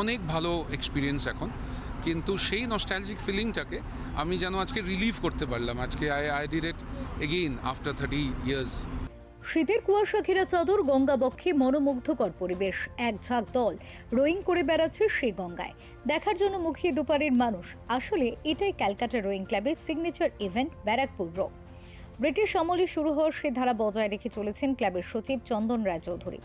অনেক ভালো এক্সপিরিয়েন্স এখন, কিন্তু সেই নস্টালজিক ফিলিংটাকে আমি যেন আজকে রিলিভ করতে পারলাম। আজকে I did it again after 30 years. শীতের কুয়াশা ঘেরা চাদর, গঙ্গাবক্ষে মনোমুগ্ধকর পরিবেশ, এক ঝাঁক দল রোয়িং করে বেড়াচ্ছে সেই গঙ্গায়। দেখার জন্য মুখিয়ে দুপারের মানুষ। আসলে এটাই ক্যালকাটা রোয়িং ক্লাবের signature event Barrackpore row. British আমলে শুরু হওয়া সে ধারা বজায় রেখে চলেছেন ক্লাবের সচিব চন্দন রায়চৌধুরী।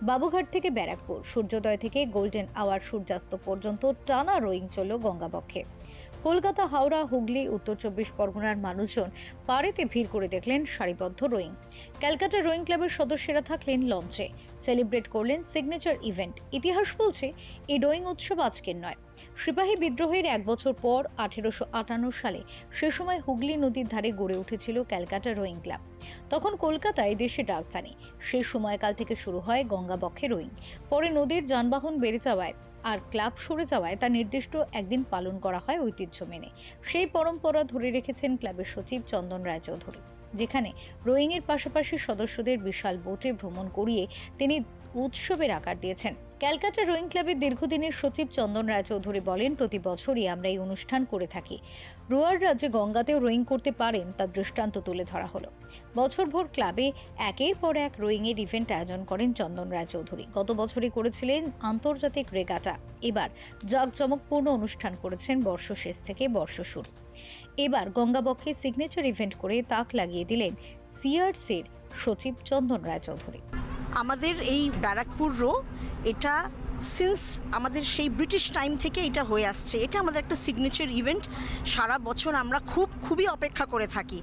বাবুঘাট থেকে ব্যারাকপুর, সূর্যোদয় থেকে গোল্ডেন আওয়ার সূর্যাস্ত পর্যন্ত টানা রোয়িং চলল গঙ্গাবক্ষে। কলকাতা, হাওড়া, হুগলি, উত্তর 24 পরগনার মানুষজন পাড়েতে ভিড় করে দেখলেন সারিবদ্ধ রোয়িং। ক্যালকাটা রোয়িং ক্লাবের সদস্যরা থাকলেন লঞ্চে, সেলিব্রেট করলেন সিগনেচার ইভেন্ট। ইতিহাস বলছে এই রোয়িং উৎসব আজকের নয়। সিপাহী বিদ্রোহের 1 বছর পর 1858 সালে সে সময় হুগলি নদীর ধারে গড়ে উঠেছিল ক্যালকাটা রোয়িং ক্লাব। তখন কলকাতায় দেশের রাজধানী। সেই সময়কাল থেকে শুরু হয় গঙ্গাবক্ষে রোয়িং। পরে নদীর যানবাহন বেড়ে যাওয়ায় আর ক্লাব সরে যাওয়ায় তা নির্দিষ্ট একদিন পালন করা হয় ঐতিহ্য মেনে। সেই পরম্পরা ধরে রেখেছেন ক্লাবের সচিব চন্দন রায়চৌধুরী, যেখানে রোয়িং এর পাশাপাশি সদস্যদের বিশাল বোটে ভ্রমণ করিয়ে তিনি উৎসবের আকার দিয়েছেন। ক্যালকাটা রোয়িং ক্লাবের দীর্ঘদিনের সচিব চন্দন রায়চৌধুরী বলেন, প্রতি বছরই আমরা এই অনুষ্ঠান করে থাকি। রোয়াররা যে গঙ্গাতেও রোয়িং করতে পারেন তার দৃষ্টান্ত তুলে ধরা হলো। বছরভর ক্লাবে একের পর এক রোয়িং এর ইভেন্ট আয়োজন করেন চন্দন রায়চৌধুরী। গত বছরই করেছিলেন আন্তর্জাতিক রেগাটা। এবার জাঁকজমকপূর্ণ অনুষ্ঠান করেছেন বর্ষ শেষ থেকে বর্ষ শুরু। এবার গঙ্গাবক্ষে সিগনেচার ইভেন্ট করে তাক লাগিয়ে দিলেন সিআরসির সচিব চন্দন রায়চৌধুরী। আমাদের এই ব্যারাকপুর রো, এটা সিন্স আমাদের সেই ব্রিটিশ টাইম থেকে এটা হয়ে আসছে। এটা আমাদের একটা সিগনেচার ইভেন্ট। সারা বছর আমরা খুবই অপেক্ষা করে থাকি।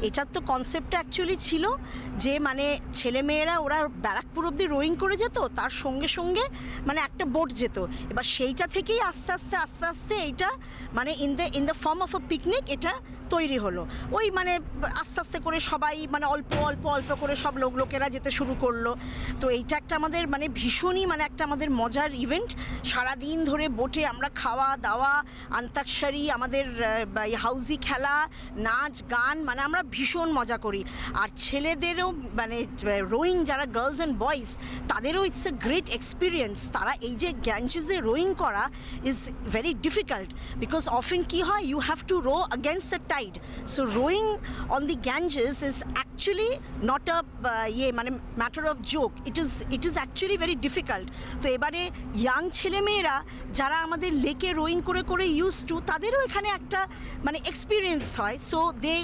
এটার তো কনসেপ্টটা অ্যাকচুয়ালি ছিল যে মানে ছেলেমেয়েরা ওরা ব্যারাকপুর অবধি রোয়িং করে যেত, তার সঙ্গে সঙ্গে মানে একটা বোট যেত। এবার সেইটা থেকেই আস্তে আস্তে এইটা মানে in the form of a picnic এটা তৈরি হলো। ওই মানে আস্তে আস্তে করে সবাই মানে অল্প করে সব লোকেরা যেতে শুরু করলো। তো এইটা একটা আমাদের মানে ভীষণই মানে একটা আমাদের মজার ইভেন্ট। সারাদিন ধরে বোটে আমরা খাওয়া দাওয়া, আন্তাক্ষরী, আমাদের হাউজি খেলা, নাচ গান, মানে আমরা ভীষণ মজা করি। আর ছেলেদেরও মানে রোয়িং যারা গার্লস অ্যান্ড বয়েজ, তাদেরও ইটস এ গ্রেট এক্সপিরিয়েন্স। তারা এই যে গ্যাঞ্জেসে রোয়িং করা is very difficult, because often কী হয়, you have to row against the tide. So rowing on the Ganges is actually not a মানে matter of joke. It is actually very difficult. তো এবারে ইয়াং ছেলেমেয়েরা যারা আমাদের লেকে রোয়িং করে ইউজ টু, তাদেরও এখানে একটা মানে এক্সপিরিয়েন্স হয়। সো দে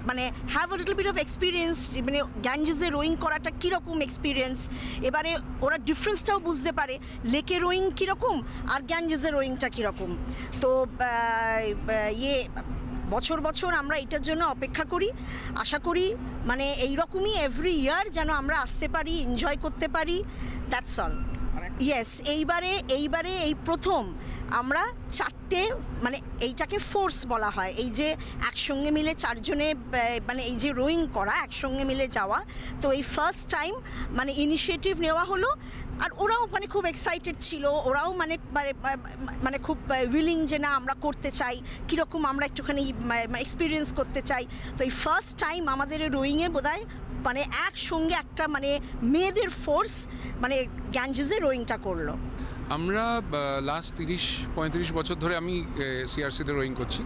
মানে have a little bit of experience, মানে গ্যাঞ্জেসে রোয়িং করাটা কীরকম এক্সপিরিয়েন্স। এবারে ওরা ডিফারেন্সটাও বুঝতে পারে, লেকে রোয়িং কীরকম আর গ্যাঞ্জেসে রোয়িংটা কীরকম। তো বছর আমরা এটার জন্য অপেক্ষা করি। আশা করি মানে এইরকমই এভরি ইয়ার যেন আমরা আসতে পারি, এনজয় করতে পারি। That's all. ইয়েস, এইবারে এই প্রথম আমরা 4টে মানে এইটাকে ফোর্স বলা হয়, এই যে একসঙ্গে মিলে 4 জনে মানে এই যে রোয়িং করা, একসঙ্গে মিলে যাওয়া। তো এই ফার্স্ট টাইম মানে ইনিশিয়েটিভ নেওয়া হলো। আর ওরাও মানে খুব এক্সাইটেড ছিল, ওরাও মানে খুব উইলিং যে না আমরা করতে চাই, কীরকম আমরা একটুখানি এক্সপিরিয়েন্স করতে চাই। তো এই ফার্স্ট টাইম আমাদের রোয়িংয়ে বোধহয় মানে একসঙ্গে একটা মানে মেয়েদের ফোর্স মানে গ্যাঞ্জেসে রোয়িংটা করলো। আমরা লাস্ট 30-35 বছর ধরে আমি সিআরসিতে রোয়িং করছি।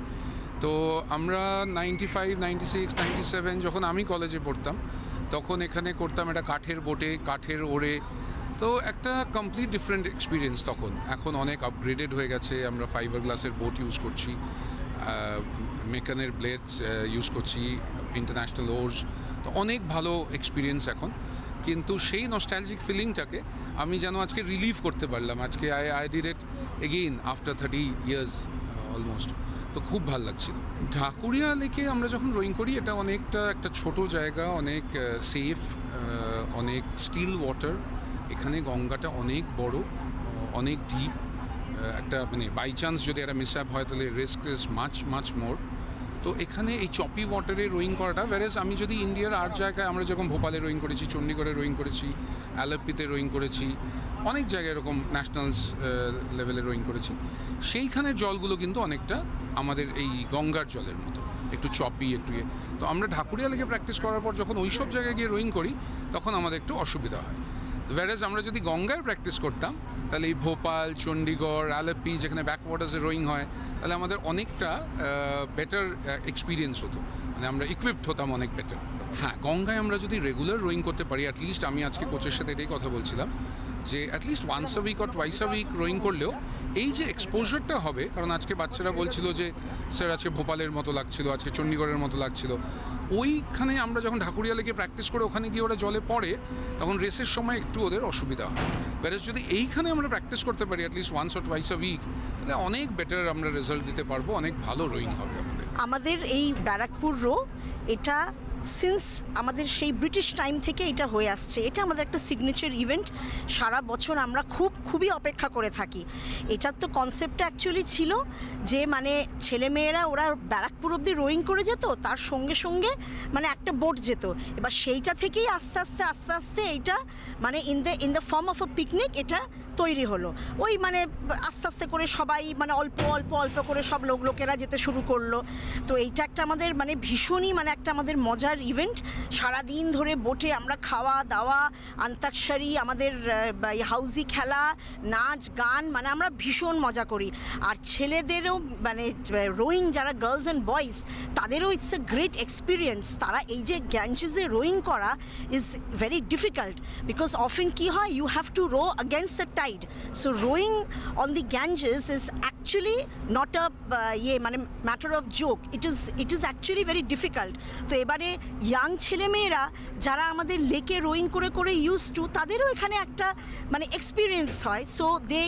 তো আমরা 95, 96, 97 যখন আমি কলেজে পড়তাম, তখন এখানে করতাম একটা কাঠের বোটে, কাঠের ওড়ে। তো একটা কমপ্লিট ডিফারেন্ট এক্সপিরিয়েন্স তখন। এখন অনেক আপগ্রেডেড হয়ে গেছে, আমরা ফাইবার গ্লাসের বোট ইউজ করছি, মেকানের ব্লেডস ইউজ করছি, ইন্টারন্যাশনাল ওর্স। তো অনেক ভালো এক্সপিরিয়েন্স এখন, কিন্তু সেই নস্টালজিক ফিলিংটাকে আমি যেন আজকে রিলিভ করতে পারলাম। আজকে I did it again after 30 years almost. তো খুব ভালো লাগছিল। ঢাকুরিয়া লেকে আমরা যখন রোয়িং করি, এটা অনেকটা একটা ছোট জায়গা, অনেক সেফ, অনেক স্টিল ওয়াটার। এখানে গঙ্গাটা অনেক বড়, অনেক ডিপ। একটা মানে বাই চান্স যদি একটা মিসঅ্যাপ হয় তাহলে রিস্ক ইজ মাচ মোর। তো এখানে এই চপি ওয়াটারে রোয়িং করাটা, ভ্যারেজ আমি যদি ইন্ডিয়ার আর জায়গায়, আমরা যখন ভোপালে রোয়িং করেছি, চণ্ডীগড়ে রোয়িং করেছি, আলেপ্পিতে রোয়িং করেছি, অনেক জায়গায় এরকম ন্যাশনালস লেভেলে রোয়িং করেছি, সেইখানের জলগুলো কিন্তু অনেকটা আমাদের এই গঙ্গার জলের মতো, একটু চপি, একটু ইয়ে। তো আমরা ঢাকুরিয়া লেকে প্র্যাকটিস করার পর যখন ওই সব জায়গায় গিয়ে রোয়িং করি, তখন আমাদের একটু অসুবিধা হয়। ভ্যারাজ আমরা যদি গঙ্গায় প্র্যাকটিস করতাম তাহলে এই ভোপাল, চণ্ডীগড়, আলেপ্পি যেখানে ব্যাকওয়াটার্সে রোয়িং হয়, তাহলে আমাদের অনেকটা বেটার এক্সপিরিয়েন্স হতো, মানে আমরা ইকুইপড হতাম অনেক বেটার। হ্যাঁ, গঙ্গায় আমরা যদি রেগুলার রোয়িং করতে পারি, অ্যাটলিস্ট আমি আজকে কোচের সাথে এটাই কথা বলছিলাম যে at least once a week or twice a week rowing করলেও এই যে এক্সপোজারটা হবে, কারণ আজকে বাচ্চারা বলছিল যে স্যার আজকে ভোপালের মতো লাগছিল, আজকে চণ্ডীগড়ের মতো লাগছিল, ওইখানে আমরা যখন ঢাকুরিয়া লেকে প্র্যাকটিস করে ওখানে গিয়ে ওরা জলে পড়ে তখন রেসের সময় একটু ওদের অসুবিধা হয়। ব্যারেজ যদি এইখানে আমরা প্র্যাকটিস করতে পারি at least once or twice a week, তাহলে অনেক বেটার আমরা রেজাল্ট দিতে পারবো, অনেক ভালো রোয়িং হবে আমাদের। আমাদের এই ব্যারাকপুর রো এটা সিন্স আমাদের সেই ব্রিটিশ টাইম থেকে এটা হয়ে আসছে, এটা আমাদের একটা সিগনেচার ইভেন্ট, সারা বছর আমরা খুবই অপেক্ষা করে থাকি। এটার তো কনসেপ্টটা অ্যাকচুয়ালি ছিল যে মানে ছেলেমেয়েরা ওরা ব্যারাকপুর অবধি রোয়িং করে যেত, তার সঙ্গে সঙ্গে মানে একটা বোট যেত, এবার সেইটা থেকেই আস্তে আস্তে এইটা মানে in the form of a picnic এটা তৈরি হলো। ওই মানে আস্তে আস্তে করে সবাই মানে অল্প করে সব লোকেরা যেতে শুরু করলো। তো এইটা একটা আমাদের মানে ভীষণই মানে একটা আমাদের মজার ইভেন্ট। সারাদিন ধরে বোটে আমরা খাওয়া দাওয়া, আন্তাক্ষরী, আমাদের হাউজি খেলা, নাচ গান, মানে আমরা ভীষণ মজা করি। আর ছেলেদেরও মানে রোয়িং যারা গার্লস অ্যান্ড বয়েজ, তাদেরও ইটস এ গ্রেট এক্সপিরিয়েন্স। তারা এই যে গ্যাঞ্জেসে রোয়িং করা is very difficult, because often কী হয়, you have to row against the tide. So rowing on the Ganges is actually not a মানে matter of joke. It is actually very difficult. তো এবারে ইয়াং ছেলেমেয়েরা যারা আমাদের লেকে রোয়িং করে ইউজ টু, তাদেরও এখানে একটা মানে এক্সপিরিয়েন্স হয়। সো দে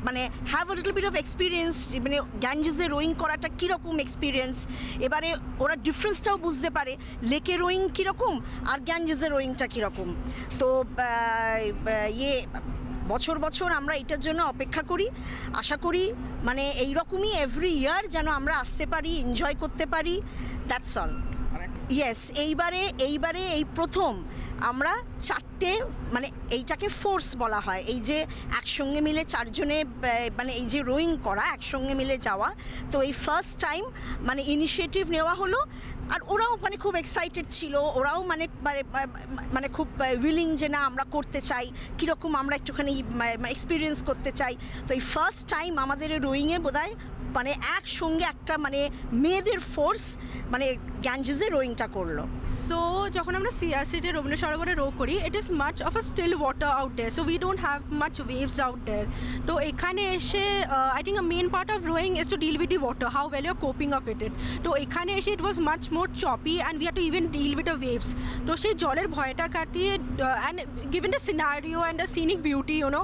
মানে have a little bit of experience, মানে গ্যাঞ্জেসে রোয়িং করাটা কীরকম এক্সপিরিয়েন্স, এবারে ওরা ডিফারেন্সটাও বুঝতে পারে লেকে রোয়িং কীরকম আর গ্যাঞ্জেসে রোয়িংটা কীরকম। তো বছর আমরা এটার জন্য অপেক্ষা করি, আশা করি মানে এইরকমই এভরি ইয়ার যেন আমরা আসতে পারি, এনজয় করতে পারি, দ্যাটস অল। ইয়েস, এইবারে এই প্রথম আমরা চারটে মানে এইটাকে ফোর্স বলা হয়, এই যে একসঙ্গে মিলে চারজনে মানে এই যে রোয়িং করা, একসঙ্গে মিলে যাওয়া। তো এই ফার্স্ট টাইম মানে ইনিশিয়েটিভ নেওয়া হলো, আর ওরাও মানে খুব এক্সাইটেড ছিল, ওরাও মানে মানে খুব উইলিং যে না আমরা করতে চাই, কীরকম আমরা একটুখানি এক্সপিরিয়েন্স করতে চাই। তো এই ফার্স্ট টাইম আমাদের রোয়িংয়ে বোধহয় মানে একসঙ্গে একটা মানে মেয়েদের ফোর্স মানে গ্যাঞ্জেসে রোয়িংটা করলো। সো যখন আমরা সিআরসিতে রবীন্দ্র সরোবরে রো করি, it is much of a still water out there, so we don't have much waves out there. তো এখানে এসে I think a main part of rowing is to deal with the water, how well you are coping up with it. তো এখানে এসে it was much more choppy and we have to even deal with the waves. তো সেই জলের ভয়টা কাটিয়ে and given the scenario and the scenic beauty, you know,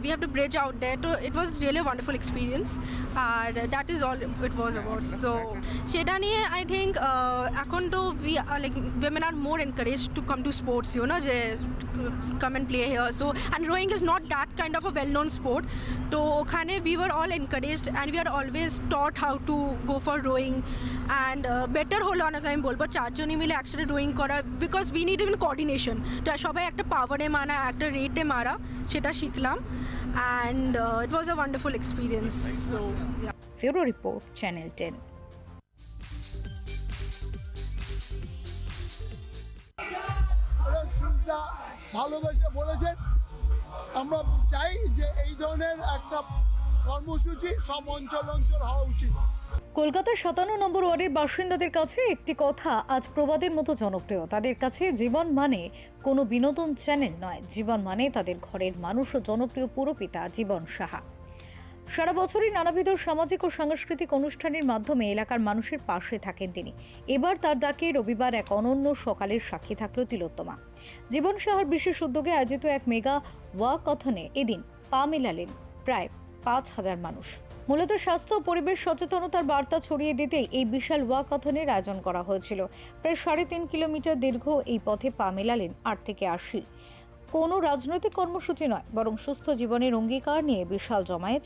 we have to bridge out there. তো it was really wonderful experience, আর that is all it was about. So সেটা নিয়ে I think এখন তো we are like women are more encouraged to come to sports, you know, come and play here. So and rowing is not that kind of a well-known sport. So okhane we were all encouraged and we are always taught how to go for rowing, and better holo na আমি বলবো চারজনই মিলে একসাথে rowing করা, because we need even coordination. তো সবাই একটা পাওয়ারে মারা, একটা রেটে মারা, সেটা শিখলাম, and it was a wonderful experience. So yeah. Bureau Report, Channel 10. ভালোবেসে বলেছেন, আমরা চাই যে এই ধরনের একটা কর্মসূচি সব অঞ্চল হওয়া উচিত। কলকাতার 57 নম্বর ওয়ার্ডের বাসিন্দাদের কাছে একটি কথা আজ প্রবাদের মতো জনপ্রিয়। তাদের কাছে জীবন মানে কোনো বিনোদন চ্যানেল নয়, জীবন মানে তাদের ঘরের মানুষ ও জনপ্রিয় পুরপিতা জীবন সাহা। সারা বছরই নানাবিধ সামাজিক ও সাংস্কৃতিক অনুষ্ঠানের মাধ্যমে এলাকার মানুষের পাশে থাকেন তিনি। এবার তার ডাকে রবিবার এক অনন্য সকালের সাক্ষী থাকলো তিলোত্তমা। জীবন সাহার বিশেষ উদ্যোগে আয়োজিত এক মেগা ওয়াকথনে এদিন পা মেলালেন প্রায় 5,000 মানুষ। মূলত স্বাস্থ্য ও পরিবেশ সচেতনতার বার্তা ছড়িয়ে দিতেই এই বিশাল ওয়াকথনের আয়োজন করা হয়েছিল। প্রায় 3.5 কিলোমিটার দীর্ঘ এই পথে পা মেলালেন 8 থেকে 80। কোনো রাজনৈতিক কর্মসূচি নয়, বরং সুস্থ জীবনের অঙ্গীকার নিয়ে বিশাল জমায়েত